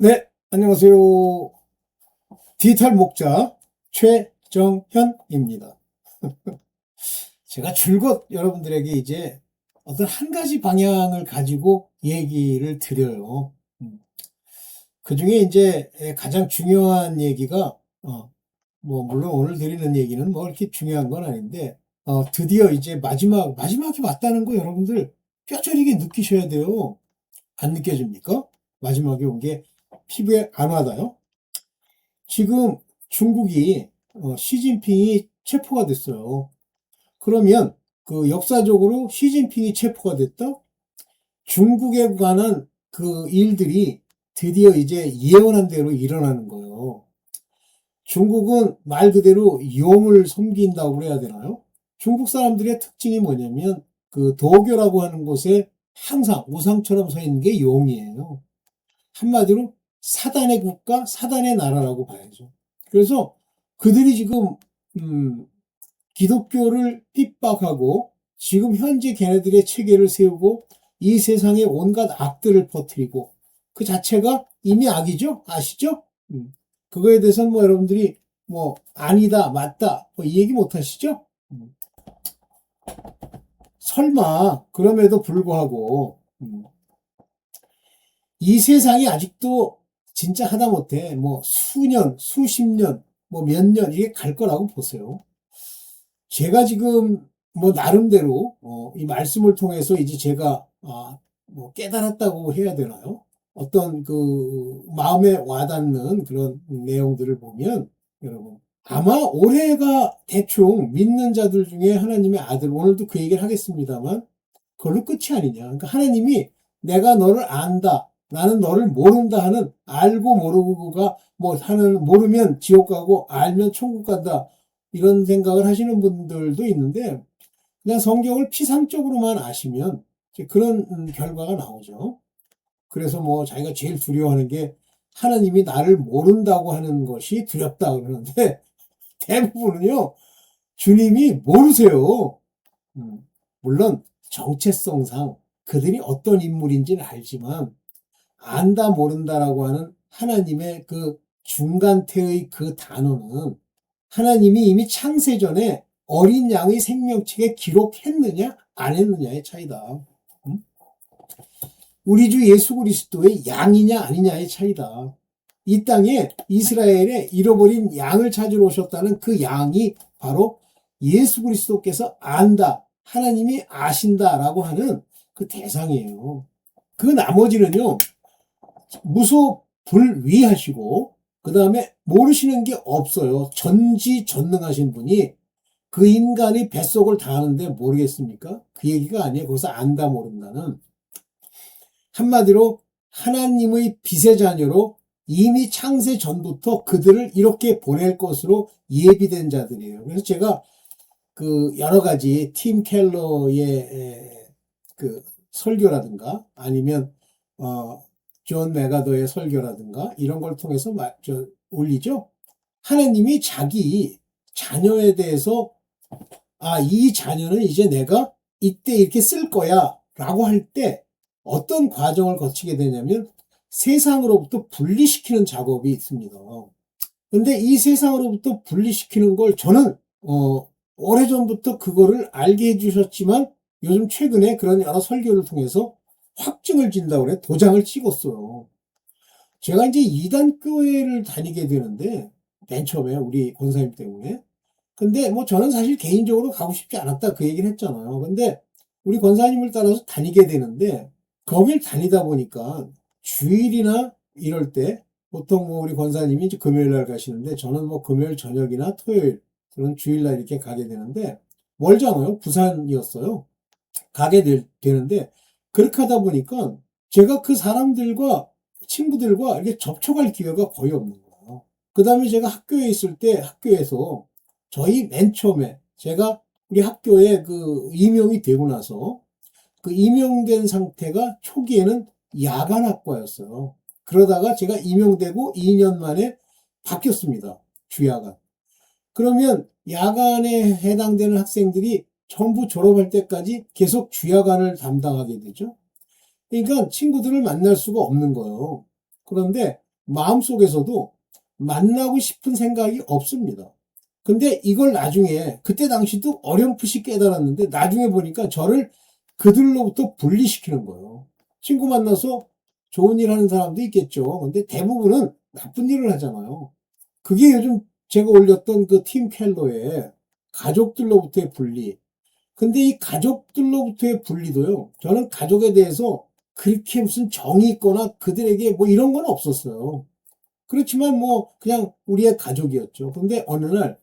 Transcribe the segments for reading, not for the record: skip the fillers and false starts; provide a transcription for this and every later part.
네, 안녕하세요. 디지털 목자 최정현입니다. 제가 줄곧 여러분들에게 이제 어떤 한 가지 방향을 가지고 얘기를 드려요. 그 중에 이제 가장 중요한 얘기가, 물론 오늘 드리는 얘기는 뭐 이렇게 중요한 건 아닌데, 드디어 이제 마지막이 왔다는 거 여러분들 뼈저리게 느끼셔야 돼요. 안 느껴집니까? 마지막에 온 게 피부에 안 와닿아요? 지금 중국이 시진핑이 체포가 됐어요. 그러면 그 역사적으로 시진핑이 체포가 됐다? 중국에 관한 그 일들이 드디어 이제 예언한 대로 일어나는 거예요. 중국은 말 그대로 용을 섬긴다고 그래야 되나요? 중국 사람들의 특징이 뭐냐면 그 도교라고 하는 곳에 항상 우상처럼 서 있는 게 용이에요. 한마디로 사단의 국가, 사단의 나라라고 봐야죠. 그래서 그들이 지금 기독교를 핍박하고 지금 현재 걔네들의 체계를 세우고 이 세상에 온갖 악들을 퍼뜨리고 그 자체가 이미 악이죠? 아시죠? 그거에 대해서는 뭐 여러분들이 뭐 아니다, 맞다 뭐 이 얘기 못 하시죠? 설마 그럼에도 불구하고 이 세상이 아직도 진짜 하다못해 뭐 수년, 수십 년, 뭐 몇 년 이게 갈 거라고 보세요. 제가 지금 뭐 나름대로 이 말씀을 통해서 이제 제가 뭐 깨달았다고 해야 되나요? 어떤 그 마음에 와닿는 그런 내용들을 보면 여러분 아마 올해가 대충 믿는 자들 중에 하나님의 아들 오늘도 그 얘기를 하겠습니다만 그걸로 끝이 아니냐. 그러니까 하나님이 내가 너를 안다. 나는 너를 모른다 하는 알고 모르고가 뭐 하는 모르면 지옥 가고 알면 천국 간다. 이런 생각을 하시는 분들도 있는데 그냥 성경을 피상적으로만 아시면 그런 결과가 나오죠. 그래서 뭐 자기가 제일 두려워하는 게 하나님이 나를 모른다고 하는 것이 두렵다 그러는데 대부분은요 주님이 모르세요. 물론 정체성상 그들이 어떤 인물인지는 알지만 안다 모른다라고 하는 하나님의 그 중간태의 그 단어는 하나님이 이미 창세전에 어린 양의 생명책에 기록했느냐 안 했느냐의 차이다. 우리 주 예수 그리스도의 양이냐 아니냐의 차이다. 이 땅에 이스라엘에 잃어버린 양을 찾으러 오셨다는 그 양이 바로 예수 그리스도께서 안다. 하나님이 아신다라고 하는 그 대상이에요. 그 나머지는요. 무소불위하시고 그 다음에 모르시는 게 없어요. 전지전능하신 분이 그 인간이 뱃속을 다 아는데 모르겠습니까? 그 얘기가 아니에요. 거기서 안다 모른다는 한마디로 하나님의 빛의 자녀로 이미 창세 전부터 그들을 이렇게 보낼 것으로 예비된 자들이에요. 그래서 제가 그 여러 가지 팀 켈러의 그 설교라든가 아니면 존 메가더의 설교라든가 이런 걸 통해서 올리죠. 하나님이 자기 자녀에 대해서 이 자녀는 이제 내가 이때 이렇게 쓸 거야 라고 할 때 어떤 과정을 거치게 되냐면 세상으로부터 분리시키는 작업이 있습니다. 근데 이 세상으로부터 분리시키는 걸 저는 오래전부터 그거를 알게 해주셨지만 요즘 최근에 그런 여러 설교를 통해서 확증을 진다고 그래 도장을 찍었어요. 제가 이제 이단교회를 다니게 되는데 맨 처음에 우리 권사님 때문에 근데 뭐 저는 사실 개인적으로 가고 싶지 않았다 그 얘기를 했잖아요. 근데 우리 권사님을 따라서 다니게 되는데 거길 다니다 보니까 주일이나 이럴 때 보통 뭐 우리 권사님이 이제 금요일 날 가시는데 저는 뭐 금요일 저녁이나 토요일 그런 주일날 이렇게 가게 되는데 멀잖아요. 부산이었어요. 되는데 그렇게 하다 보니까 제가 그 사람들과 친구들과 이렇게 접촉할 기회가 거의 없는 거예요. 그 다음에 제가 학교에 있을 때 학교에서 저희 맨 처음에 제가 우리 학교에 그 임용이 되고 나서 그 임용된 상태가 초기에는 야간학과였어요. 그러다가 제가 임용되고 2년 만에 바뀌었습니다. 주야간. 그러면 야간에 해당되는 학생들이 전부 졸업할 때까지 계속 주야간을 담당하게 되죠. 그러니까 친구들을 만날 수가 없는 거예요. 그런데 마음속에서도 만나고 싶은 생각이 없습니다. 근데 이걸 나중에 그때 당시도 어렴풋이 깨달았는데 나중에 보니까 저를 그들로부터 분리시키는 거예요. 친구 만나서 좋은 일 하는 사람도 있겠죠. 근데 대부분은 나쁜 일을 하잖아요. 그게 요즘 제가 올렸던 그 팀 켈러의 가족들로부터의 분리. 근데 이 가족들로부터의 분리도요. 저는 가족에 대해서 그렇게 무슨 정이 있거나 그들에게 뭐 이런 건 없었어요. 그렇지만 뭐 그냥 우리의 가족이었죠. 근데 어느 날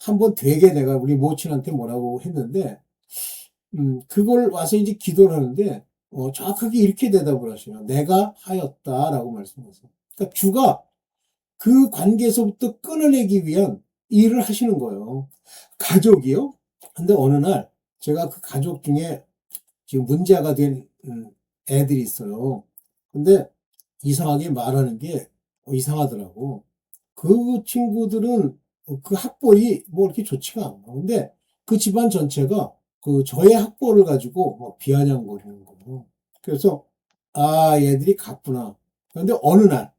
한번 되게 내가 우리 모친한테 뭐라고 했는데 그걸 와서 이제 기도를 하는데 정확하게 이렇게 대답을 하시요. 내가 하였다라고 말씀하세요. 그러니까 주가 그 관계에서부터 끊어내기 위한 일을 하시는 거예요. 가족이요? 근데 어느 날 제가 그 가족 중에 지금 문제가 된 애들이 있어요. 근데 이상하게 말하는 게 이상하더라고. 그 친구들은 그 학벌이 뭐 이렇게 좋지가 않아. 근데 그 집안 전체가 그 저의 학벌을 가지고 뭐 비아냥거리는 거예요. 그래서 아 얘들이 같구나. 그런데 어느 날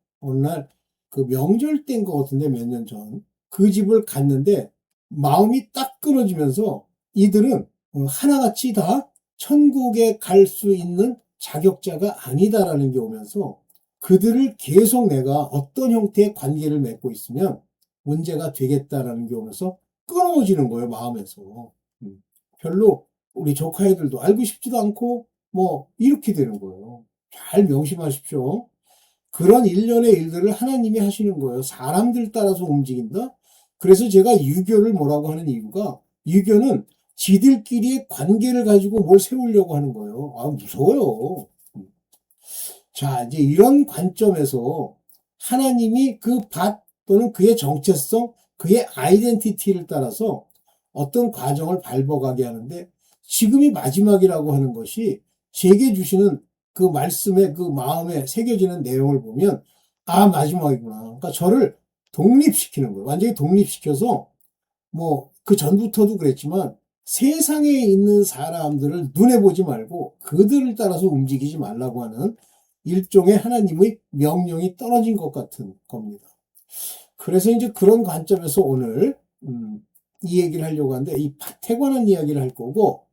그 명절 때인 것 같은데 몇 년 전 그 집을 갔는데 마음이 딱 끊어지면서 이들은 하나같이 다 천국에 갈 수 있는 자격자가 아니다라는 게 오면서 그들을 계속 내가 어떤 형태의 관계를 맺고 있으면 문제가 되겠다라는 게 오면서 끊어지는 거예요, 마음에서. 별로 우리 조카 애들도 알고 싶지도 않고 뭐 이렇게 되는 거예요. 잘 명심하십시오. 그런 일련의 일들을 하나님이 하시는 거예요. 사람들 따라서 움직인다? 그래서 제가 유교를 뭐라고 하는 이유가 유교는 지들끼리의 관계를 가지고 뭘 세우려고 하는 거예요. 아, 무서워요. 자, 이제 이런 관점에서 하나님이 그 밭 또는 그의 정체성, 그의 아이덴티티를 따라서 어떤 과정을 밟아가게 하는데 지금이 마지막이라고 하는 것이 제게 주시는 그 말씀의 그 마음에 새겨지는 내용을 보면 아, 마지막이구나. 그러니까 저를 독립시키는 거예요. 완전히 독립시켜서 뭐 그 전부터도 그랬지만 세상에 있는 사람들을 눈에 보지 말고 그들을 따라서 움직이지 말라고 하는 일종의 하나님의 명령이 떨어진 것 같은 겁니다. 그래서 이제 그런 관점에서 오늘 이 얘기를 하려고 하는데 이 밭에 관한 이야기를 할 거고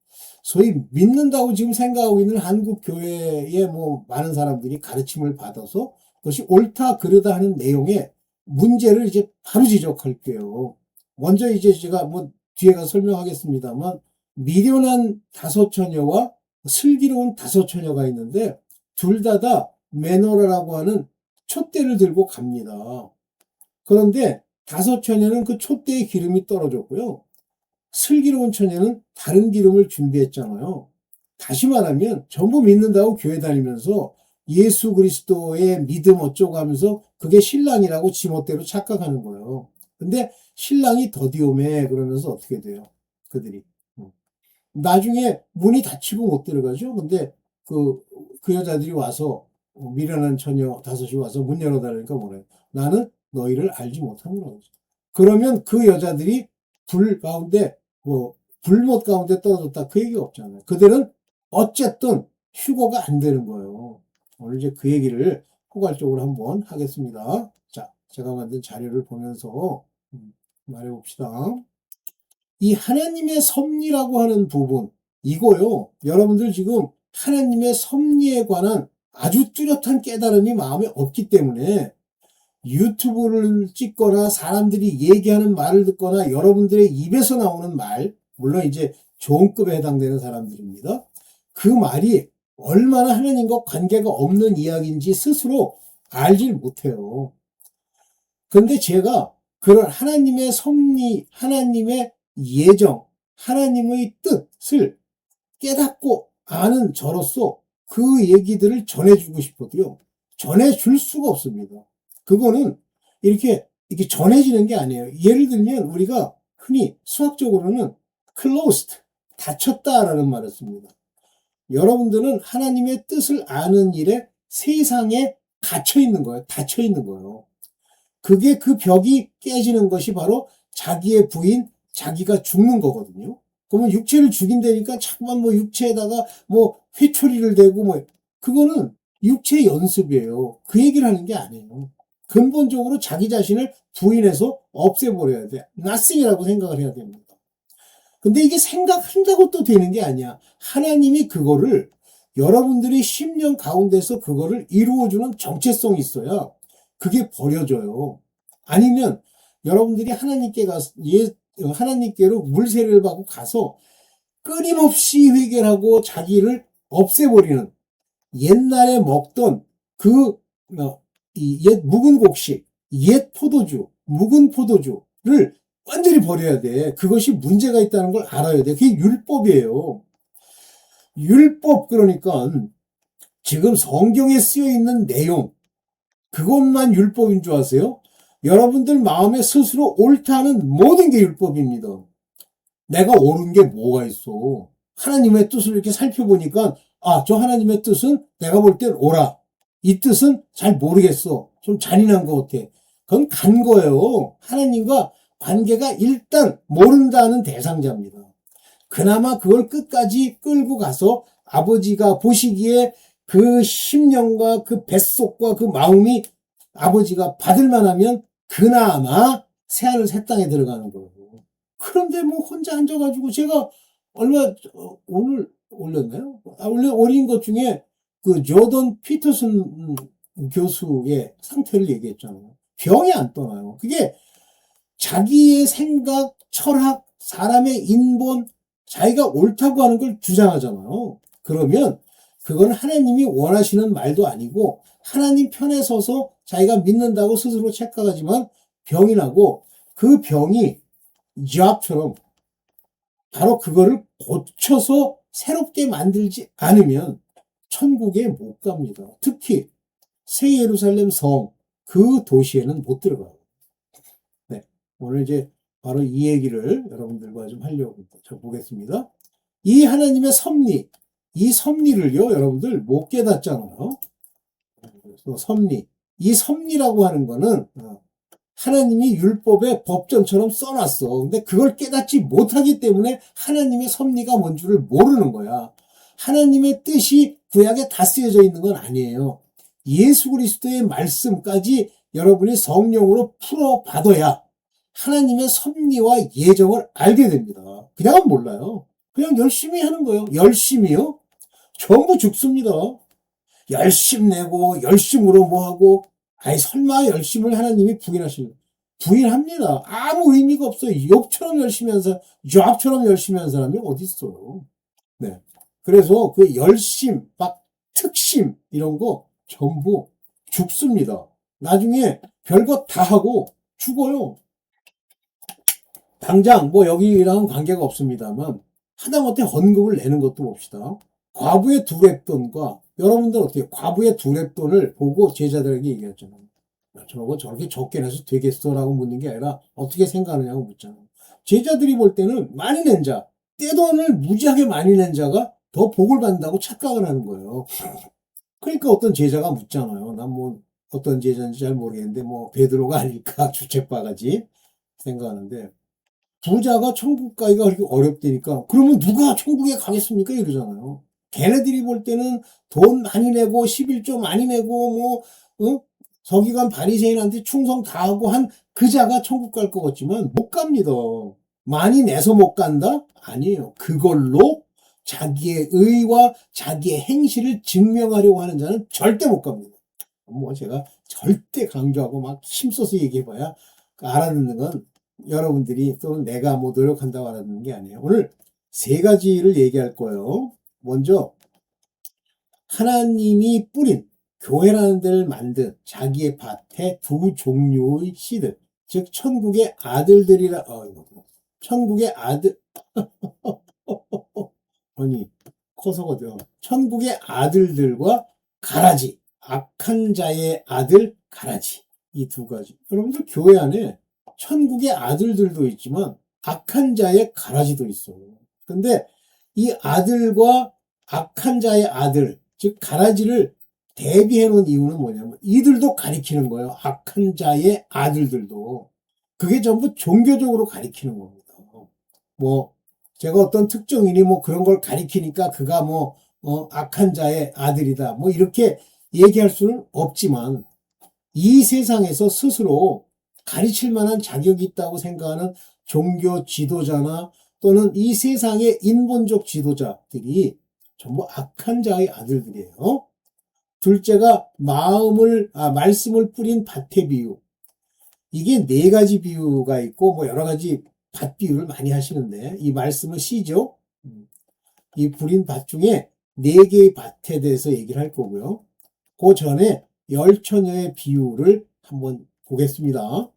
소위 믿는다고 지금 생각하고 있는 한국 교회의 뭐 많은 사람들이 가르침을 받아서 그것이 옳다 그르다 하는 내용의 문제를 이제 바로 지적할게요. 먼저 이제 제가 뭐 뒤에 가서 설명하겠습니다만 미련한 다섯 처녀와 슬기로운 다섯 처녀가 있는데 둘 다 매너라라고 하는 촛대를 들고 갑니다. 그런데 다섯 처녀는 그 촛대에 기름이 떨어졌고요. 슬기로운 처녀는 다른 기름을 준비했잖아요. 다시 말하면 전부 믿는다고 교회 다니면서 예수 그리스도의 믿음 어쩌고 하면서 그게 신랑이라고 지멋대로 착각하는 거예요. 근데 신랑이 더디오매 그러면서 어떻게 돼요? 그들이. 나중에 문이 닫히고 못 들어가죠. 근데 그 여자들이 와서 미련한 처녀 다섯이 와서 문 열어달라니까 뭐래요? 나는 너희를 알지 못하노라. 그러면 그 여자들이 불 가운데 뭐 불못 가운데 떨어졌다 그 얘기가 없잖아요. 그들은 어쨌든 휴거가 안 되는 거예요. 오늘 이제 그 얘기를 포괄적으로 한번 하겠습니다. 자, 제가 만든 자료를 보면서 말해봅시다. 이 하나님의 섭리라고 하는 부분, 이거요. 여러분들 지금 하나님의 섭리에 관한 아주 뚜렷한 깨달음이 마음에 없기 때문에 유튜브를 찍거나 사람들이 얘기하는 말을 듣거나 여러분들의 입에서 나오는 말, 물론 이제 좋은 급에 해당되는 사람들입니다. 그 말이 얼마나 하나님과 관계가 없는 이야기인지 스스로 알질 못해요. 그런데 제가 그런 하나님의 섭리, 하나님의 예정, 하나님의 뜻을 깨닫고 아는 저로서 그 얘기들을 전해주고 싶어도요. 전해줄 수가 없습니다. 그거는 이렇게 전해지는 게 아니에요. 예를 들면 우리가 흔히 수학적으로는 closed, 닫혔다라는 말을 씁니다. 여러분들은 하나님의 뜻을 아는 일에 세상에 갇혀 있는 거예요. 닫혀 있는 거예요. 그게 그 벽이 깨지는 것이 바로 자기의 부인, 자기가 죽는 거거든요. 그러면 육체를 죽인다니까 자꾸만 뭐 육체에다가 뭐 회초리를 대고 뭐 그거는 육체 연습이에요. 그 얘기를 하는 게 아니에요. 근본적으로 자기 자신을 부인해서 없애버려야 돼. nothing이라고 생각을 해야 됩니다. 근데 이게 생각한다고 또 되는 게 아니야. 하나님이 그거를 여러분들이 심령 가운데서 그거를 이루어주는 정체성이 있어야 그게 버려져요. 아니면 여러분들이 하나님께로 물세례를 받고 가서 끊임없이 회개하고 자기를 없애버리는 옛날에 먹던 옛 묵은 곡식, 옛 포도주, 묵은 포도주를 완전히 버려야 돼. 그것이 문제가 있다는 걸 알아야 돼. 그게 율법이에요. 율법, 그러니까 지금 성경에 쓰여 있는 내용, 그것만 율법인 줄 아세요? 여러분들 마음에 스스로 옳다는 모든 게 율법입니다. 내가 옳은 게 뭐가 있어? 하나님의 뜻을 이렇게 살펴보니까 저 하나님의 뜻은 내가 볼 땐 옳아. 이 뜻은 잘 모르겠어. 좀 잔인한 것 같아. 그건 간 거예요. 하나님과 관계가 일단 모른다는 대상자입니다. 그나마 그걸 끝까지 끌고 가서 아버지가 보시기에 그 심령과 그 뱃속과 그 마음이 아버지가 받을 만하면 그나마 새하늘 새 땅에 들어가는 거예요. 그런데 뭐 혼자 앉아가지고 제가 오늘 올렸나요? 원래 올린 것 중에 그 조던 피터슨 교수의 상태를 얘기했잖아요. 병이 안 떠나요. 그게 자기의 생각, 철학, 사람의 인본, 자기가 옳다고 하는 걸 주장하잖아요. 그러면 그건 하나님이 원하시는 말도 아니고 하나님 편에 서서 자기가 믿는다고 스스로 착각하지만 병이 나고 그 병이 잡처럼 바로 그거를 고쳐서 새롭게 만들지 않으면 천국에 못 갑니다. 특히 새 예루살렘 성, 그 도시에는 못 들어가요. 네. 오늘 이제 바로 이 얘기를 여러분들과 좀 하려고 보겠습니다. 이 하나님의 섭리, 이 섭리를요, 여러분들 못 깨닫잖아요. 그래서 섭리. 이 섭리라고 하는 거는 하나님이 율법에 법전처럼 써놨어. 근데 그걸 깨닫지 못하기 때문에 하나님의 섭리가 뭔 줄을 모르는 거야. 하나님의 뜻이 구약에 다 쓰여져 있는 건 아니에요. 예수 그리스도의 말씀까지 여러분이 성령으로 풀어받아야 하나님의 섭리와 예정을 알게 됩니다. 그냥은 몰라요. 그냥 열심히 하는 거예요. 열심히요? 전부 죽습니다. 열심 내고 열심으로 뭐하고 설마 열심을 하나님이 부인합니다. 아무 의미가 없어요. 욥처럼 열심히 한 사람, 욥처럼 열심히 한 사람이 어디 있어요. 네. 그래서 그 열심, 막 특심 이런 거 전부 죽습니다. 나중에 별거 다 하고 죽어요. 당장 뭐 여기랑 관계가 없습니다만 하다못해 헌금을 내는 것도 봅시다. 과부의 두렙돈과 여러분들 어떻게 과부의 두렙돈을 보고 제자들에게 얘기했잖아요. 저거 저렇게 적게 내서 되겠어라고 묻는 게 아니라 어떻게 생각하느냐고 묻잖아요. 제자들이 볼 때는 많이 낸 자, 떼돈을 무지하게 많이 낸 자가 더 복을 받는다고 착각을 하는 거예요. 그러니까 어떤 제자가 묻잖아요. 난 뭐 어떤 제자인지 잘 모르겠는데 뭐 베드로가 아닐까 주책바가지 생각하는데 부자가 천국 가기가 그렇게 어렵다니까 그러면 누가 천국에 가겠습니까? 이러잖아요. 걔네들이 볼 때는 돈 많이 내고 11조 많이 내고 서기관 바리새인한테 충성 다 하고 한 그자가 천국 갈 것 같지만 못 갑니다. 많이 내서 못 간다? 아니에요. 그걸로 자기의 의와 자기의 행실을 증명하려고 하는 자는 절대 못 갑니다. 뭐 제가 절대 강조하고 막 힘써서 얘기해봐야 알아듣는 건 여러분들이 또는 내가 뭐 노력한다고 알아듣는 게 아니에요. 오늘 세 가지를 얘기할 거예요. 먼저 하나님이 뿌린 교회라는 데를 만든 자기의 밭에 두 종류의 씨들, 즉 천국의 아들들이라 천국의 아들 아니 커서거든. 천국의 아들들과 가라지, 악한 자의 아들 가라지, 이 두 가지. 여러분들 교회 안에 천국의 아들들도 있지만 악한 자의 가라지도 있어요. 근데 이 아들과 악한 자의 아들, 즉 가라지를 대비해 놓은 이유는 뭐냐면 이들도 가리키는 거예요. 악한 자의 아들들도. 그게 전부 종교적으로 가리키는 겁니다. 뭐 제가 어떤 특정인이 뭐 그런 걸 가리키니까 그가 악한 자의 아들이다. 뭐 이렇게 얘기할 수는 없지만 이 세상에서 스스로 가르칠 만한 자격이 있다고 생각하는 종교 지도자나 또는 이 세상의 인본적 지도자들이 전부 악한 자의 아들들이에요. 둘째가 말씀을 뿌린 밭의 비유. 이게 네 가지 비유가 있고, 뭐 여러 가지 밭 비유를 많이 하시는데, 이 말씀은 시죠? 이 뿌린 밭 중에 네 개의 밭에 대해서 얘기를 할 거고요. 그 전에 열 처녀의 비유를 한번 보겠습니다.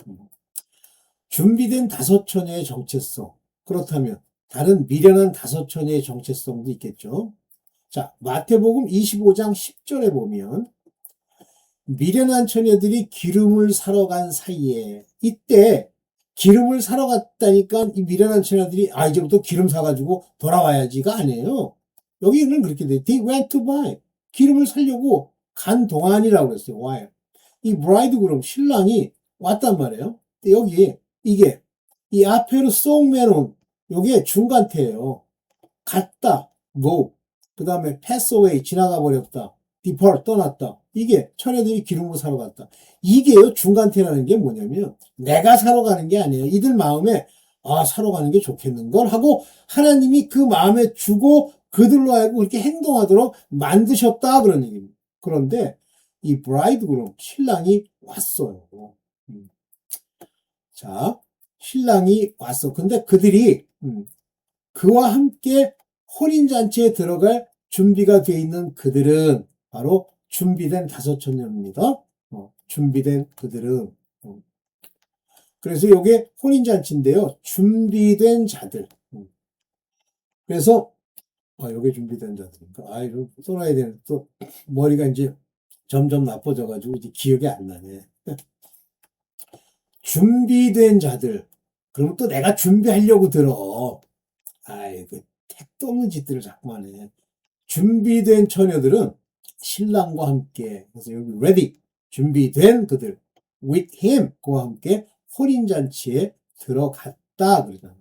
준비된 다섯 처녀의 정체성. 그렇다면 다른 미련한 다섯 처녀의 정체성도 있겠죠. 자, 마태복음 25장 10절에 보면 미련한 처녀들이 기름을 사러 간 사이에, 이때 기름을 사러 갔다니까 이 미련한 처녀들이 이제부터 기름 사가지고 돌아와야지가 아니에요. 여기는 그렇게 돼. They went to buy. 기름을 사려고 간 동안이라고 그랬어요. Why? 이 브라이드그룸 신랑이 왔단 말이에요. 여기 이게 이 앞에로 쏙매놓은 요게 중간태예요. 갔다, go. 그 다음에 pass away, 지나가 버렸다. depart, 떠났다. 이게 처녀들이 기름을 사러 갔다. 이게요, 중간태라는 게 뭐냐면 내가 사러 가는 게 아니에요. 이들 마음에 사러 가는 게 좋겠는걸 하고 하나님이 그 마음에 주고 그들로 하여금 그렇게 행동하도록 만드셨다 그런 얘기입니다. 그런데 이 브라이드그룸 신랑이 왔어요. 자, 신랑이 왔어. 근데 그들이 그와 함께 혼인잔치에 들어갈 준비가 되어 있는 그들은 바로 준비된 다섯 처녀입니다. 준비된 그들은. 그래서 이게 혼인잔치인데요. 준비된 자들. 그래서 요게 준비된 자들인가. 이거 써놔야 되는, 또 머리가 이제 점점 나빠져가지고 이제 기억이 안 나네. 준비된 자들. 그럼 또 내가 준비하려고 들어. 그 택도 없는 짓들을 자꾸 하네. 준비된 처녀들은 신랑과 함께, 그래서 여기 ready, 준비된 그들, with him, 그와 함께 혼인잔치에 들어갔다. 그러잖아요.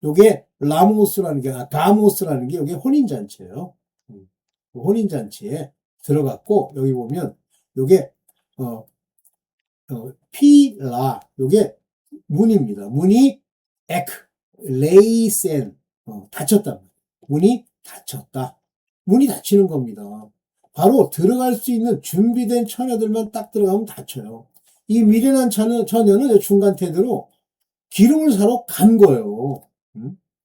요게 라모스라는 게, 가모스라는 게 여기 혼인잔치예요. 혼인잔치에 들어갔고, 여기 보면 요게, 피라, 요게 문입니다. 문이 에크, 레이센, 닫혔다. 문이 닫혔다. 문이 닫히는 겁니다. 바로 들어갈 수 있는 준비된 처녀들만 딱 들어가면 닫혀요. 이 미련한 처녀는 중간 태도로 기름을 사러 간 거예요.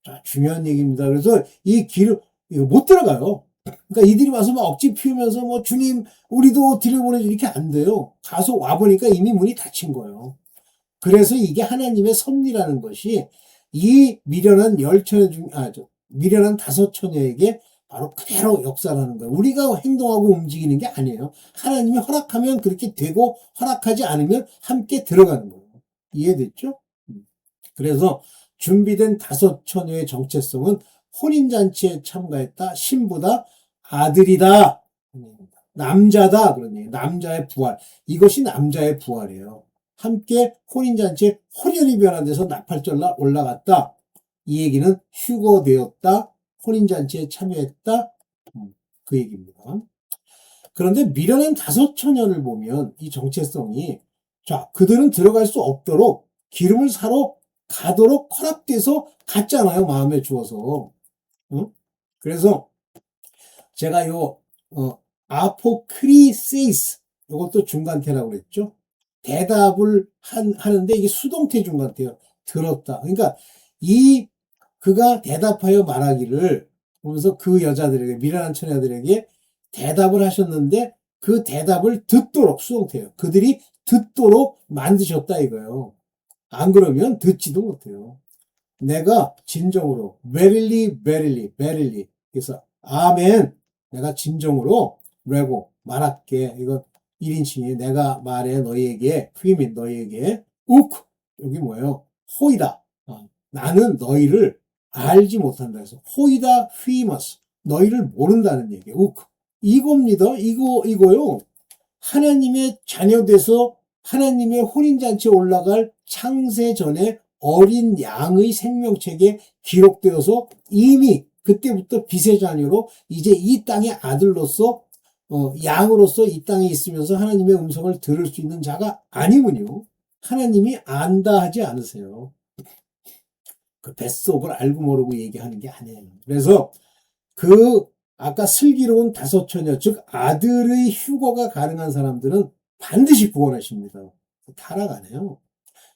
자, 중요한 얘기입니다. 그래서 이 기름, 이거 못 들어가요. 그러니까 이들이 와서 막 억지 피우면서 뭐 주님, 우리도 들여보내줘. 이렇게 안 돼요. 가서 와보니까 이미 문이 닫힌 거예요. 그래서 이게 하나님의 섭리라는 것이 이 미련한 미련한 다섯 처녀에게 바로 그대로 역사하는 거예요. 우리가 행동하고 움직이는 게 아니에요. 하나님이 허락하면 그렇게 되고 허락하지 않으면 함께 들어가는 거예요. 이해됐죠? 그래서 준비된 다섯 처녀의 정체성은 혼인잔치에 참가했다, 신부다, 아들이다, 남자다, 그런 얘기. 남자의 부활. 이것이 남자의 부활이에요. 함께 혼인잔치에 혼연이 변화돼서 나팔절라 올라갔다. 이 얘기는 휴거되었다. 혼인잔치에 참여했다. 그 얘기입니다. 그런데 미련한 다섯 처녀를 보면 이 정체성이, 자, 그들은 들어갈 수 없도록 기름을 사러 가도록 허락돼서 갔잖아요. 마음에 주어서. 그래서 제가 아포크리세이스, 이것도 중간태라고 그랬죠. 대답을 하는데 이게 수동태 중간태예요. 들었다. 그러니까 그가 대답하여 말하기를 보면서 그 여자들에게, 미련한 처녀들에게 대답을 하셨는데 그 대답을 듣도록, 수동태예요. 그들이 듣도록 만드셨다 이거예요. 안 그러면 듣지도 못해요. 내가 진정으로 verily, verily, verily. 그래서 아멘. 내가 진정으로 라고 말할게. 이거 1인칭이에요. 내가 말해 너희에게, 휘민 너희에게, 여기 뭐예요? 호이다. 나는 너희를 알지 못한다 해서 호이다 휘머스. 너희를 모른다는 얘기예요. 이겁니다. 이거요. 하나님의 자녀돼서 하나님의 혼인잔치에 올라갈 창세 전에 어린 양의 생명책에 기록되어서 이미 그때부터 빛의 자녀로 이제 이 땅의 아들로서 양으로서 이 땅에 있으면서 하나님의 음성을 들을 수 있는 자가 아니군요. 하나님이 안다 하지 않으세요. 그 뱃속을 알고 모르고 얘기하는 게 아니에요. 그래서 그 아까 슬기로운 다섯 처녀, 즉 아들의 휴거가 가능한 사람들은 반드시 구원하십니다. 타락하네요.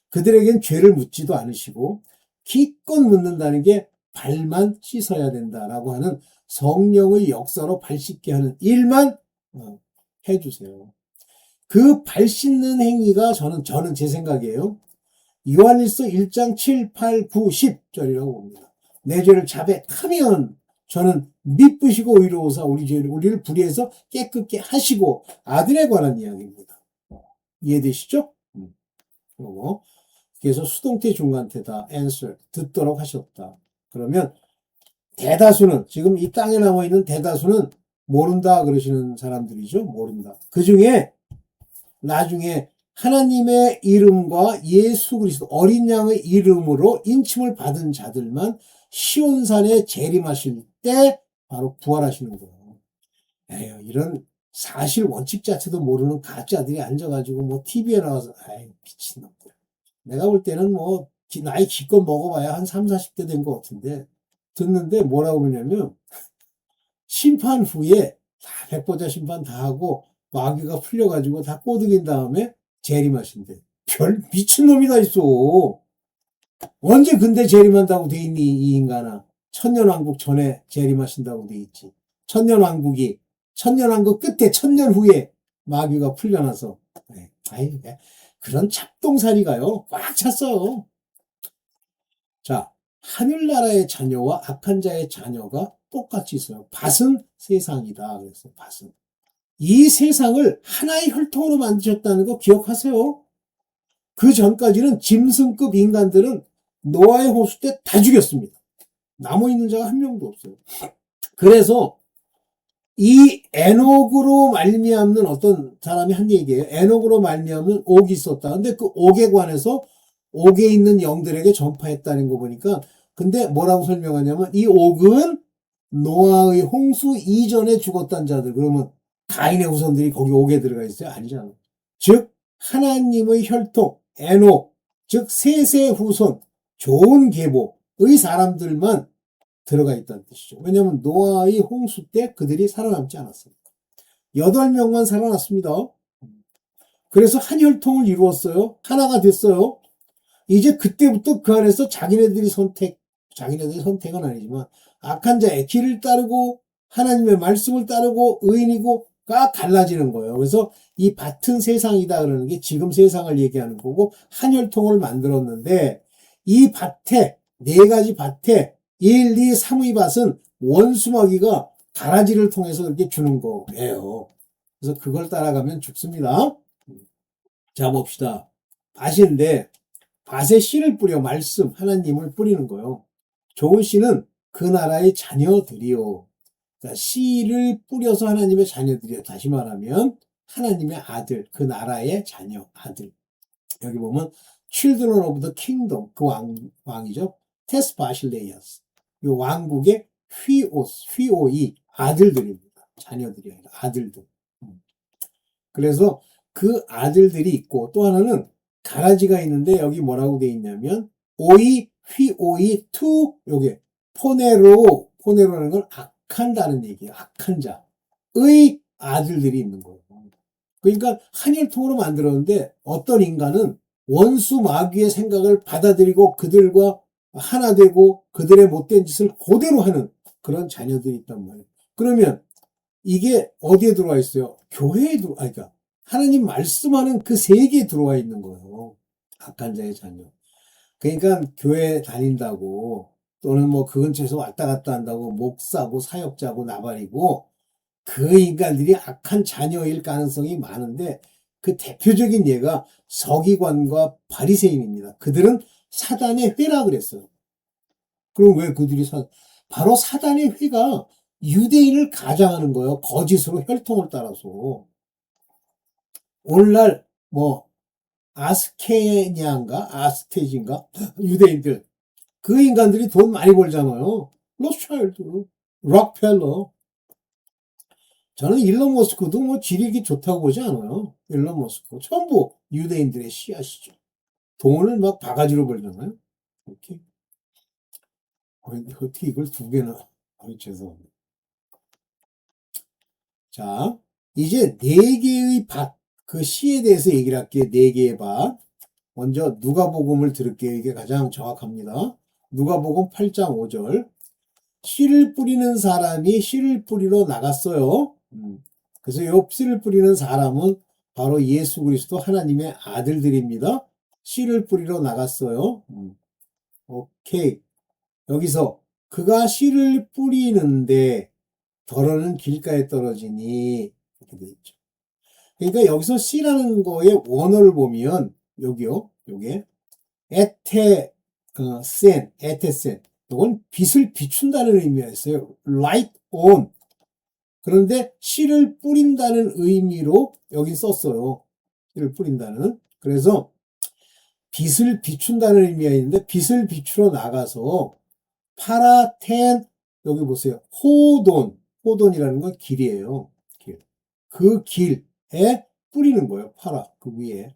그들에겐 죄를 묻지도 않으시고 기껏 묻는다는 게 발만 씻어야 된다라고 하는 성령의 역사로 발 씻게 하는 일만 해주세요. 그 발 씻는 행위가 저는 제 생각이에요. 요한일서 1장 7, 8, 9, 10절이라고 봅니다. 내 죄를 자백하면 저는 미쁘시고 의로우사 우리를 불의해서 깨끗게 하시고 아들에 관한 이야기입니다. 이해되시죠? 그리고 그래서 수동태 중간태다 answer 듣도록 하셨다. 그러면 대다수는 지금 이 땅에 남아 있는 대다수는 모른다 그러시는 사람들이죠. 모른다. 그 중에 나중에 하나님의 이름과 예수 그리스도 어린 양의 이름으로 인침을 받은 자들만 시온산에 재림하실 때 바로 부활하시는 거예요. 에휴, 이런 사실 원칙 자체도 모르는 가짜들이 앉아가지고 뭐 TV에 나와서 아이 미친놈들. 내가 볼 때는 뭐 나이 기껏 먹어봐야 한 3, 40대 된 것 같은데 듣는데 뭐라고 그러냐면 심판 후에 다 백보자 심판 다 하고 마귀가 풀려가지고 다 꼬드긴 다음에 재림하신대. 별 미친놈이 다 있어. 언제 근데 재림한다고 돼 있니 이 인간아. 천년왕국 전에 재림하신다고 돼 있지. 천년왕국 끝에 천년 후에 마귀가 풀려나서 아이 그런 잡동사리가요 꽉 찼어요. 자, 하늘나라의 자녀와 악한 자의 자녀가 똑같이 있어요. 밭은 세상이다. 그래서 밭은 이 세상을 하나의 혈통으로 만드셨다는 거 기억하세요. 그 전까지는 짐승급 인간들은 노아의 호수 때 다 죽였습니다. 남아있는 자가 한 명도 없어요. 그래서 이 에녹으로 말미암는 어떤 사람이 한 얘기예요. 에녹으로 말미암는 옥이 있었다. 근데 그 옥에 관해서 옥에 있는 영들에게 전파했다는 거 보니까 근데 뭐라고 설명하냐면 이 옥은 노아의 홍수 이전에 죽었던 자들. 그러면 가인의 후손들이 거기 옥에 들어가 있어요? 아니잖아. 즉 하나님의 혈통 에녹 즉 셋의 후손 좋은 계보의 사람들만 들어가 있다는 뜻이죠. 왜냐하면 노아의 홍수 때 그들이 살아남지 않았습니다. 8명만 살아났습니다. 그래서 한 혈통을 이루었어요. 하나가 됐어요. 이제 그때부터 그 안에서 자기네들이 선택은 아니지만 악한 자의 길을 따르고 하나님의 말씀을 따르고 의인이고가 갈라지는 거예요. 그래서 이 밭은 세상이다 그러는 게 지금 세상을 얘기하는 거고 한 혈통을 만들었는데 이 밭에 4가지 밭에 1, 2, 3의 밭은 원수마귀가 가라지를 통해서 이렇게 주는 거예요. 그래서 그걸 따라가면 죽습니다. 자 봅시다. 밭인데 밭에 씨를 뿌려 말씀 하나님을 뿌리는 거예요. 좋은 씨는 그 나라의 자녀들이요. 그러니까 씨를 뿌려서 하나님의 자녀들이요. 다시 말하면 하나님의 아들, 그 나라의 자녀, 아들. 여기 보면 Children of the Kingdom, 그 왕이죠. 테스 바실레이아스. 이 왕국의 휘오이 아들들입니다. 자녀들이 아니라 아들들. 그래서 그 아들들이 있고 또 하나는 가라지가 있는데 여기 뭐라고 돼 있냐면 휘오이 투 요게 포네로라는 건 악한다는 얘기예요. 악한 자의 아들들이 있는 거예요. 그러니까 한혈통으로 만들었는데 어떤 인간은 원수 마귀의 생각을 받아들이고 그들과 하나 되고 그들의 못된 짓을 그대로 하는 그런 자녀들이 있단 말이에요. 그러면 이게 어디에 들어와 있어요? 교회에 그러니까 하나님 말씀하는 그 세계에 들어와 있는 거예요. 악한 자의 자녀. 그러니까 교회 다닌다고 또는 뭐 그 근처에서 왔다 갔다 한다고 목사고 사역자고 나발이고 그 인간들이 악한 자녀일 가능성이 많은데 그 대표적인 예가 서기관과 바리새인입니다. 그들은 사단의 회라 그랬어요. 그럼 왜 그들이 바로 사단의 회가 유대인을 가장하는 거예요. 거짓으로 혈통을 따라서. 오늘날 뭐 아스테지인가 유대인들 그 인간들이 돈 많이 벌잖아요. 로스차일드, 록펠러. 저는 일론 머스크도 뭐 지력이 좋다고 보지 않아요. 일론 머스크. 전부 유대인들의 씨앗이죠. 돈을 막 바가지로 벌잖아요. 이렇게. 어떻게 이걸 두 개나. 죄송합니다. 자, 이제 네 개의 밭, 그 시에 대해서 얘기를 할게요. 네 개의 밭. 먼저 누가복음을 들을게요. 이게 가장 정확합니다. 누가복음 8장 5절. 씨를 뿌리는 사람이 씨를 뿌리러 나갔어요. 그래서 이 씨를 뿌리는 사람은 바로 예수 그리스도 하나님의 아들들입니다. 씨를 뿌리러 나갔어요. 오케이. 여기서 그가 씨를 뿌리는데 덜어는 길가에 떨어지니 이렇게 돼 있죠. 그러니까 여기서 씨라는 거의 원어를 보면 여기요. 요게 에테센. 이건 빛을 비춘다는 의미가 있어요. light on. 그런데 씨를 뿌린다는 의미로 여기 썼어요. 씨를 뿌린다는. 그래서 빛을 비춘다는 의미가 있는데 빛을 비추러 나가서 파라텐 여기 보세요. 호돈이라는 건 길이에요. 길. 그 길에 뿌리는 거예요. 그 위에.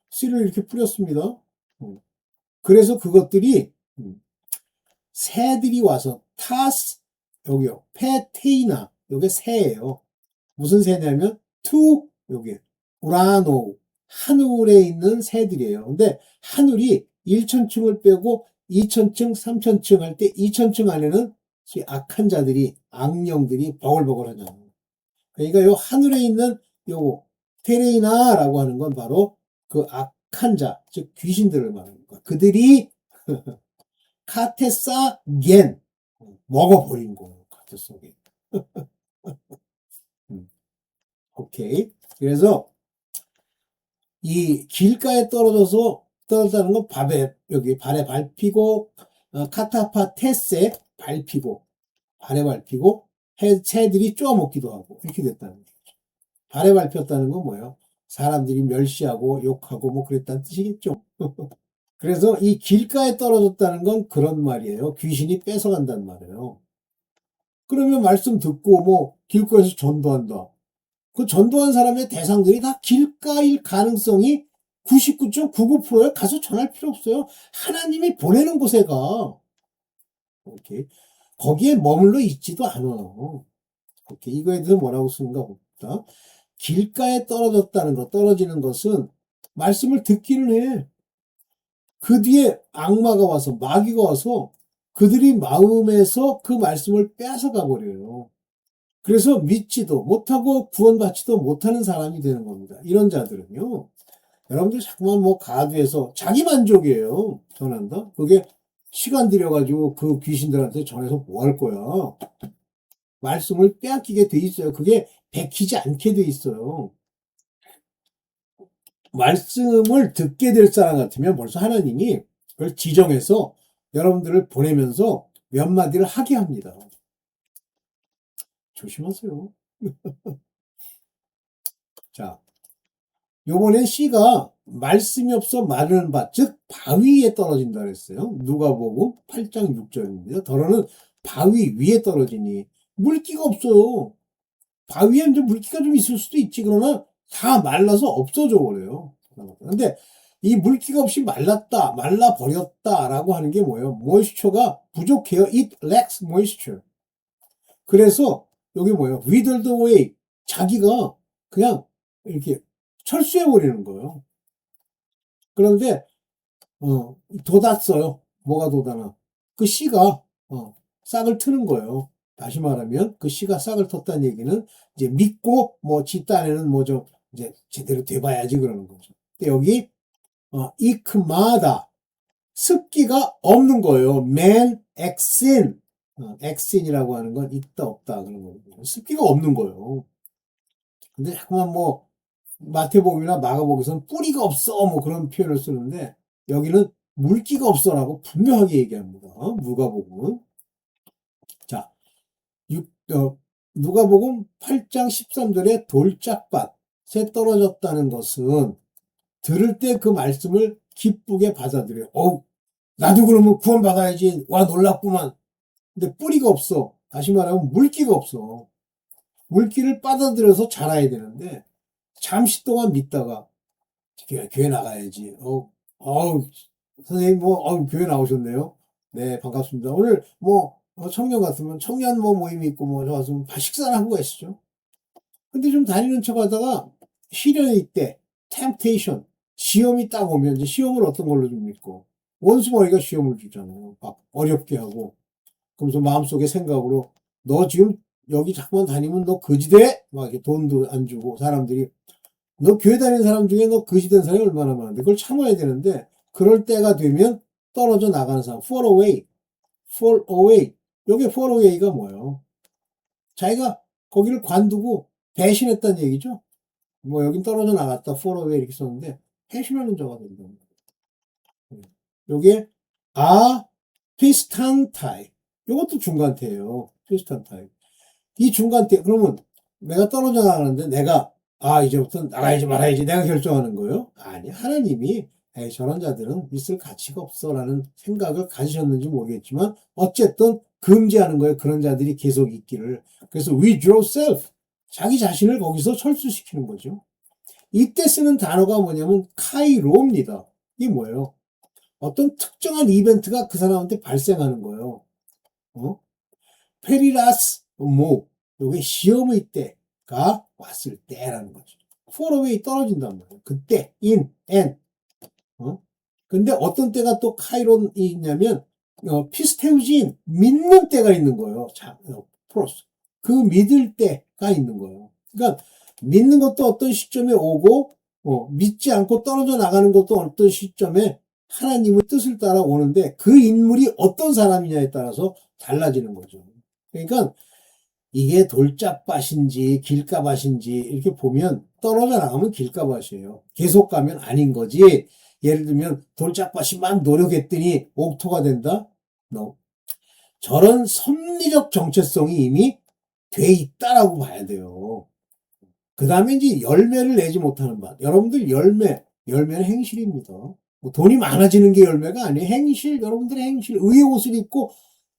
씨를 이렇게 뿌렸습니다. 그래서 그것들이 새들이 와서 여기요. 페테이나 요게 새예요. 무슨 새냐면 여기 우라노 하늘에 있는 새들이에요. 근데 하늘이 1천층을 빼고 2천층, 3천층 할 때 2천층 안에는 악한 자들이 악령들이 버글버글 하잖아요. 그러니까 요 하늘에 있는 요 테레이나라고 하는 건 바로 그 악한 자, 즉 귀신들을 말하는 거예요. 그들이 카테사겐 먹어버린 거예요. 카테사겐. 오케이. 그래서 이 길가에 떨어졌다는 건 여기 발에 밟히고 카타파테세 발에 밟히고 새들이 쪼아먹기도 하고 이렇게 됐다는 거죠. 발에 밟혔다는 건 뭐예요? 사람들이 멸시하고 욕하고 뭐 그랬다는 뜻이겠죠. 그래서 이 길가에 떨어졌다는 건 그런 말이에요. 귀신이 뺏어간다는 말이에요. 그러면 말씀 듣고 뭐 길가에서 전도한다. 그 전도한 사람의 대상들이 다 길가일 가능성이 99.99%에 가서 전할 필요 없어요. 하나님이 보내는 곳에 가. 이렇게. 거기에 머물러 있지도 않아요. 이렇게. 이거에 대해서 뭐라고 쓰는가 봅니다. 길가에 떨어지는 것은 말씀을 듣기는 해. 그 뒤에 마귀가 와서 그들이 마음에서 그 말씀을 뺏어가 버려요. 그래서 믿지도 못하고 구원받지도 못하는 사람이 되는 겁니다. 이런 자들은요. 여러분들 자꾸만 뭐 가두해서 자기 만족이에요. 전한다. 그게 시간 들여가지고 그 귀신들한테 전해서 뭐 할 거야. 말씀을 빼앗기게 돼 있어요. 그게 베끼지 않게 돼 있어요. 말씀을 듣게 될 사람 같으면 벌써 하나님이 그걸 지정해서 여러분들을 보내면서 몇 마디를 하게 합니다. 조심하세요. 자, 요번엔 C가 말씀이 없어 마르는 밭, 즉 바위에 떨어진다 그랬어요. 누가복음 8장 6절입니다. 더러는 바위 위에 떨어지니 물기가 없어요. 바위에 이제 물기가 좀 있을 수도 있지. 그러나 다 말라서 없어져 버려요. 근데 이 물기가 없이 말라 버렸다라고 하는 게 뭐예요? 모이스처가 부족해요. It lacks moisture. 그래서 여기 뭐예요? withered away. 자기가 그냥 이렇게 철수해 버리는 거예요. 그런데 돋았어요. 뭐가 돋아나? 그 씨가 싹을 트는 거예요. 다시 말하면 그 씨가 싹을 텄다는 얘기는 이제 믿고 뭐 지 딴에는 뭐 좀 이제 제대로 돼봐야지 그러는 거죠. 근데 여기 이크마다 습기가 없는 거예요. 엑신이라고 하는 건 있다 없다 그런 거예요. 습기가 없는 거예요. 근데 자꾸만 뭐 마태복음이나 마가복음에서는 뿌리가 없어 뭐 그런 표현을 쓰는데 여기는 물기가 없어라고 분명하게 얘기합니다. 누가복음. 자, 누가복음 8장 13절에 돌짝밭에 떨어졌다는 것은 들을 때 그 말씀을 기쁘게 받아들여요. 나도 그러면 구원받아야지. 와, 놀랍구만. 근데 뿌리가 없어. 다시 말하면 물기가 없어. 물기를 빨아들여서 자라야 되는데 잠시 동안 믿다가 교회 나가야지. 선생님 교회 나오셨네요. 네, 반갑습니다. 오늘 청년 같으면 청년 모임이 있고 저 왔으면 식사를 하고 가시죠. 근데 좀 다니는 척 하다가 시련의 때, temptation, 시험이 딱 오면 이제 시험을 어떤 걸로 좀 믿고 원수머리가 시험을 주잖아요. 막 어렵게 하고. 그러면서 마음속에 생각으로 너 지금 여기 자꾸만 다니면 너 거지돼? 막 이렇게 돈도 안 주고 사람들이 너 교회 다니는 사람 중에 너 거지된 사람이 얼마나 많은데 그걸 참아야 되는데 그럴 때가 되면 떨어져 나가는 사람 fall away, fall away. 여기 fall away가 뭐예요? 자기가 거기를 관두고 배신했다는 얘기죠. 여긴 떨어져 나갔다 fall away 이렇게 썼는데 배신하는 자가 된다. 요게 비슷한 타입. 요것도 중간태예요. 비슷한 타입. 이 중간태 그러면 내가 떨어져 나가는데 내가 이제부터 나가야지 말아야지 내가 결정하는 거예요? 아니 하나님이 저런 자들은 있을 가치가 없어라는 생각을 가지셨는지 모르겠지만 어쨌든 금지하는 거예요. 그런 자들이 계속 있기를. 그래서 withdraw self. 자기 자신을 거기서 철수시키는 거죠. 이때 쓰는 단어가 뭐냐면 카이로입니다. 이게 뭐예요? 어떤 특정한 이벤트가 그 사람한테 발생하는 거예요. 페리라스 요게 시험의 때가 왔을 때라는 거죠. fall away 떨어진단 말이에요. 그때 in 근데 어떤 때가 또 카이론이 있냐면 피스테우진 믿는 때가 있는 거예요. 프로스 그 믿을 때가 있는 거예요. 그러니까 믿는 것도 어떤 시점에 오고 믿지 않고 떨어져 나가는 것도 어떤 시점에 하나님의 뜻을 따라 오는데 그 인물이 어떤 사람이냐에 따라서 달라지는 거죠. 그러니까 이게 돌짝밭인지 길가밭인지 이렇게 보면 떨어져 나가면 길가밭이에요. 계속 가면 아닌 거지. 예를 들면 돌짝밭이 막 노력했더니 옥토가 된다? No. 저런 섭리적 정체성이 이미 돼 있다라고 봐야 돼요. 그 다음에 이제 열매를 내지 못하는 밭. 여러분들 열매는 행실입니다. 돈이 많아지는 게 열매가 아니에요. 행실, 여러분들의 행실. 의의 옷을 입고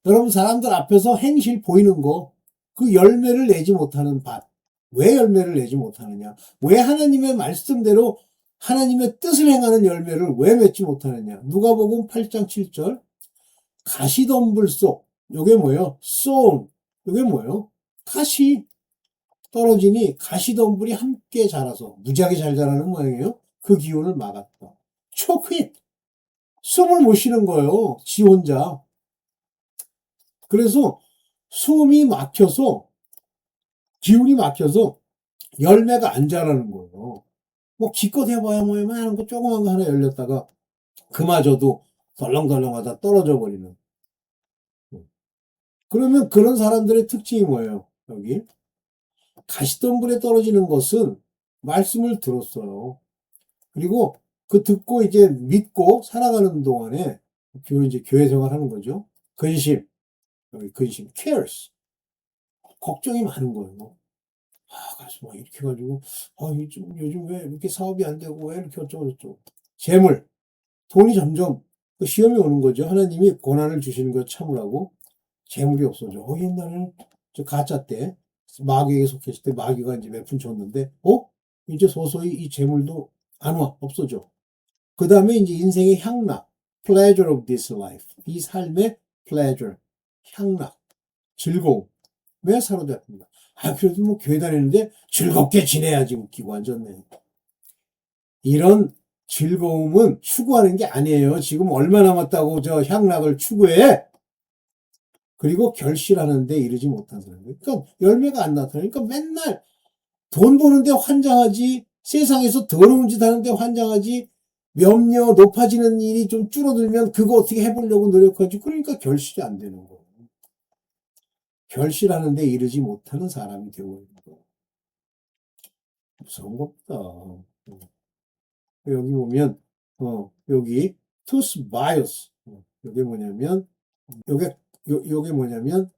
여러분 사람들 앞에서 행실 보이는 거. 그 열매를 내지 못하는 밭. 왜 열매를 내지 못하느냐? 왜 하나님의 말씀대로 하나님의 뜻을 행하는 열매를 왜 맺지 못하느냐? 누가복음 8장 7절. 가시덤불 속. 요게 뭐예요? sown. 요게 뭐예요? 가시. 떨어지니 가시덤불이 함께 자라서 무지하게 잘 자라는 모양이에요. 그 기운을 막았다. 초크잇. 숨을 못 쉬는 거예요. 지 혼자. 그래서 숨이 막혀서 기운이 막혀서 열매가 안 자라는 거예요. 기껏 해봐야 하는 거 조그만 거 하나 열렸다가 그마저도 덜렁덜렁하다 떨어져 버리는. 그러면 그런 사람들의 특징이 뭐예요? 여기 가시덤불에 떨어지는 것은 말씀을 들었어요. 그리고 그 듣고 이제 믿고 살아가는 동안에 교회 생활하는 거죠. 근심, 여기 근심, cares. 걱정이 많은 거예요. 그래서 이렇게 해가지고, 요즘 왜 이렇게 사업이 안 되고, 왜 이렇게 어쩌고저쩌고. 재물, 돈이 점점, 그 시험이 오는 거죠. 하나님이 고난을 주시는 걸 참으라고. 재물이 없어져. 옛날에는 저 가짜 때, 마귀에게 속했을 때 마귀가 이제 몇 푼 줬는데, 이제 서서히 이 재물도 안 와, 없어져. 그 다음에 이제 인생의 향락, pleasure of this life. 이 삶의 pleasure, 향락, 즐거움. 왜 사로잡힙니다. 그래도 교회 다니는데 즐겁게 지내야지 웃기고 앉았네. 이런 즐거움은 추구하는 게 아니에요. 지금 얼마 남았다고 저 향락을 추구해? 그리고 결실하는데 이르지 못한 사람. 그러니까 열매가 안 나타나니까 맨날 돈 버는데 환장하지, 세상에서 더러운 짓 하는데 환장하지, 염려 높아지는 일이 좀 줄어들면 그거 어떻게 해보려고 노력하지. 그러니까 결실이 안 되는 거예요. 결실하는데 이르지 못하는 사람이 되고 있는 거예요. 무서운 겁니다. 여기 보면 여기 투스 바이오스 요게 뭐냐면 요게 뭐냐면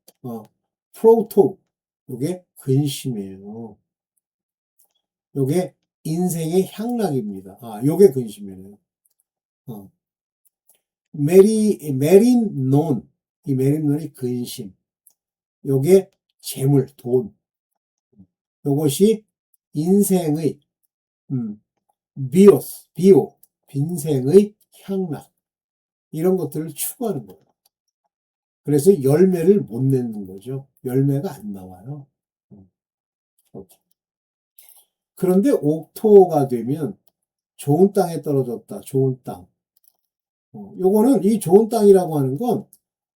프로토 요게 근심이에요. 요게 인생의 향락입니다. 요게 근심이에요. 메린논 이 메린논이 근심 요게 재물 돈 이것이 인생의 비오, 빈생의 향락 이런 것들을 추구하는 거예요. 그래서 열매를 못 내는 거죠. 열매가 안 나와요. 이렇게. 그런데 옥토가 되면 좋은 땅에 떨어졌다. 좋은 땅. 요거는 이 좋은 땅이라고 하는 건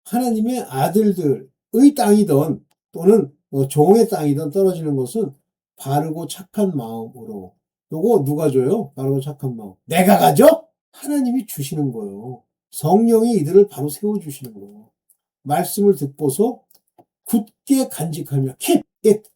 하나님의 아들들의 땅이든 또는 종의 땅이든 떨어지는 것은 바르고 착한 마음으로. 요거 누가 줘요? 바르고 착한 마음. 내가 가져? 하나님이 주시는 거예요. 성령이 이들을 바로 세워주시는 거예요. 말씀을 듣고서 굳게 간직하며 keep it.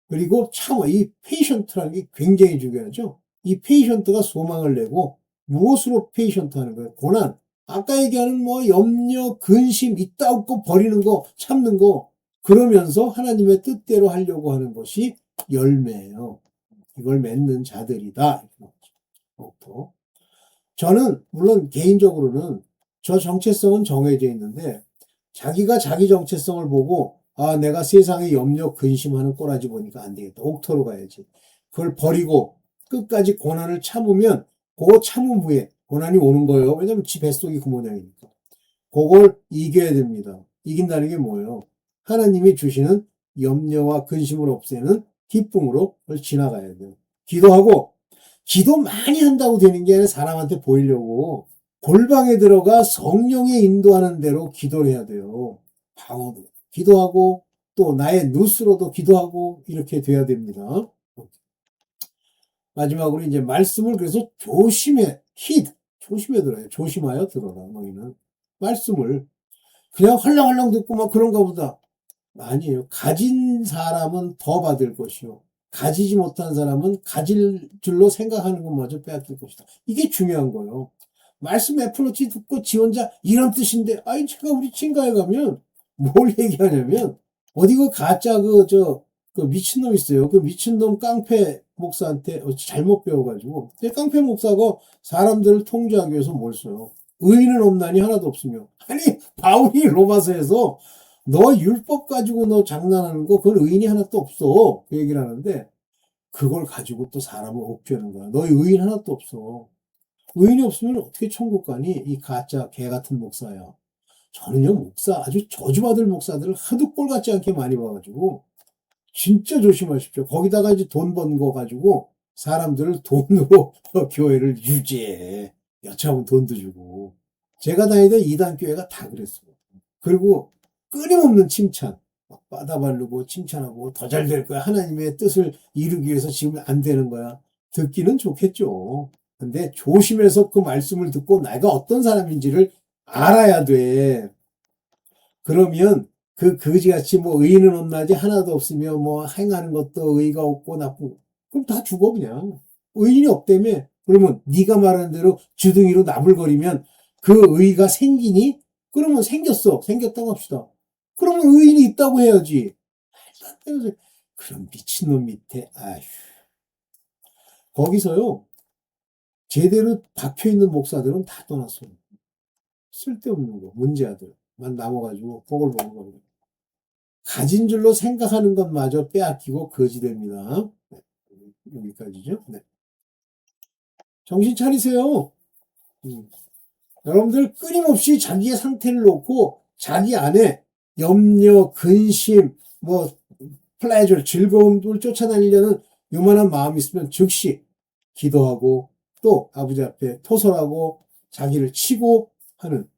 그리고 참아. 이 페이션트라는 게 굉장히 중요하죠. 이 페이션트가 소망을 내고 무엇으로 페이션트 하는 거예요? 고난. 아까 얘기하는 뭐 염려, 근심, 있다 없고 버리는 거, 참는 거 그러면서 하나님의 뜻대로 하려고 하는 것이 열매예요. 이걸 맺는 자들이다. 저는 물론 개인적으로는 저 정체성은 정해져 있는데 자기가 자기 정체성을 보고 아 내가 세상에 염려 근심하는 꼬라지 보니까 안 되겠다. 옥토로 가야지. 그걸 버리고 끝까지 고난을 참으면 그 참음 후에 고난이 오는 거예요. 왜냐면 지 뱃속이 그 모양이니까. 그걸 이겨야 됩니다. 이긴다는 게 뭐예요? 하나님이 주시는 염려와 근심을 없애는 기쁨으로 그걸 지나가야 돼요. 기도하고 기도 많이 한다고 되는 게 아니라 사람한테 보이려고 골방에 들어가 성령이 인도하는 대로 기도를 해야 돼요. 방어도 기도하고 또 나의 누스로도 기도하고 이렇게 돼야 됩니다. 마지막으로 이제 말씀을 그래서 조심해 조심해 들어요. 조심하여 들어라 너희는 말씀을 그냥 헐렁헐렁 듣고 막 그런가 보다. 아니에요. 가진 사람은 더 받을 것이요. 가지지 못한 사람은 가질 줄로 생각하는 것마저 빼앗길 것이다. 이게 중요한 거예요. 말씀 애플워치 듣고 지 혼자 이런 뜻인데, 아이, 제가 우리 친가에 가면 뭘 얘기하냐면, 어디 그 가짜 그 미친놈 있어요. 그 미친놈 깡패 목사한테 잘못 배워가지고. 깡패 목사가 사람들을 통제하기 위해서 뭘 써요? 의인은 없나니 하나도 없으며. 아니, 바울이 로마서에서 너 율법 가지고 너 장난하는 거 그건 의인이 하나도 없어. 그 얘기를 하는데 그걸 가지고 또 사람을 옥죄는 거야. 너희 의인 하나도 없어. 의인이 없으면 어떻게 천국 가니? 이 가짜 개 같은 목사야. 저는요 목사 아주 저주받을 목사들을 하도 꼴 같지 않게 많이 봐가지고 진짜 조심하십시오. 거기다가 이제 돈 번 거 가지고 사람들을 돈으로 교회를 유지해. 여차하면 돈도 주고. 제가 다니던 이단 교회가 다 그랬어요. 그리고 끊임없는 칭찬. 막 빠다바르고 칭찬하고 더 잘 될 거야. 하나님의 뜻을 이루기 위해서 지금 안 되는 거야. 듣기는 좋겠죠. 근데 조심해서 그 말씀을 듣고 내가 어떤 사람인지를 알아야 돼. 그러면 그 거지같이 뭐 의인은 없나지 하나도 없으며 뭐 행하는 것도 의가 없고 나쁘고 그럼 다 죽어 그냥. 의인이 없다며 그러면 네가 말하는 대로 주둥이로 나불거리면 그 의가 생기니? 그러면 생겼다고 합시다. 그러면 의인이 있다고 해야지. 그럼 미친놈 밑에 아휴 거기서요 제대로 박혀있는 목사들은 다 떠났어요. 쓸데없는 거 문제아들만 남아가지고 보글보글 가진 줄로 생각하는 것마저 빼앗기고 거지됩니다. 네, 여기까지죠. 네. 정신 차리세요. 여러분들 끊임없이 자기의 상태를 놓고 자기 안에 염려, 근심, 뭐 플레저, 즐거움을 쫓아다니려는 요만한 마음이 있으면 즉시 기도하고 또 아버지 앞에 토설하고 자기를 치고 하는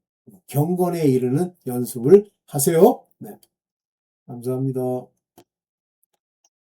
경건에 이르는 연습을 하세요. 네. 감사합니다.